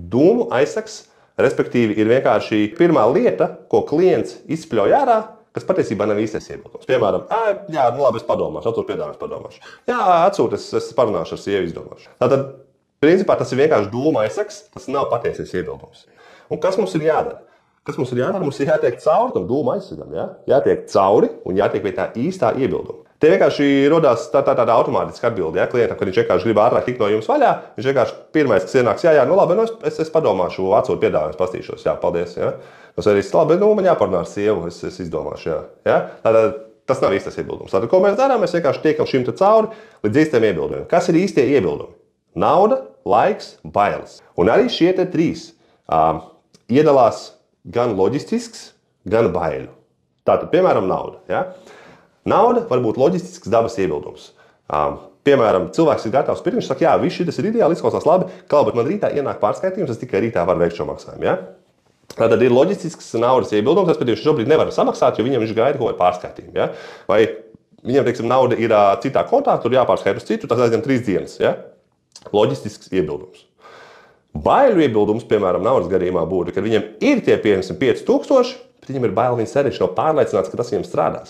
Dūmu aizsaks, respektīvi, ir vienkārši pirmā lieta, ko klients izspļauj ārā, kas patiesībā nav īstais iebildums. Piemēram, jā, nu labi, es padomāšu, atsūtu piedāvājumu, padomāšu. Jā, atsūtu, es parunāšu ar sievu, izdomāšu. Tātad, principā, tas ir vienkārši dūma aizsaks, tas nav patiesais iebildums. Un kas mums ir jādara? Kas mums ir jādara? Mums ir jātiek cauri tam dūma aizsakam, jā? Jātiek cauri un jātiek pie tā īstā iebilduma. Te vienkārši rodās tāda automātiska atbilde, ja, klientam, kad viņš vienkārši grib ātrāk tikt no jums vaļā, viņš vienkārši pirmais, kas ienāks, jā, nu labi, nu es padomāšu, atsūtu piedāvājumus, pastīšos, jā, paldies, jā. Tas arī labi, nu man jāparunā ar sievu, es izdomāšu, jā. Ja? Tātad tas nav īstais iebildums. Tātad, ko mēs darām, mēs vienkārši tiekam šim te cauri līdz īstiem iebildumiem. Kas ir īstie iebildumi? Nauda, laiks, bailes. Un arī šie te trīs iedalās gan loģistisks, gan baiļu. Tātad, piemēram, nauda, ja? Nauda var būt loģistisks dabas iebildums. Piemēram, cilvēks ir gatavs pirkt, viņš saka, jā, viss šis ir ideāli, izklausās labi, bet man rītā ienāk pārskaitījums, es tikai rītā varu veikt šo maksājumu. Ja? Tātad ir loģistisks naudas iebildums, respektīvi viņš šobrīd nevar samaksāt, jo viņam viņš gaida kaut kādu pārskaitījumu. Ja? Vai viņam, teiksim, nauda ir citā kontā, tur jāpārskaita uz citu, tas aizņem 3 dienas. Ja? Loģistisks iebildums. Baiļu iebildums, piemēram, naudas gadījumā būtu, kad viņam ir tie 500 000, bet viņam ir bail, viņš sēdēs nav pārliecināts, ka tas viņam strādās.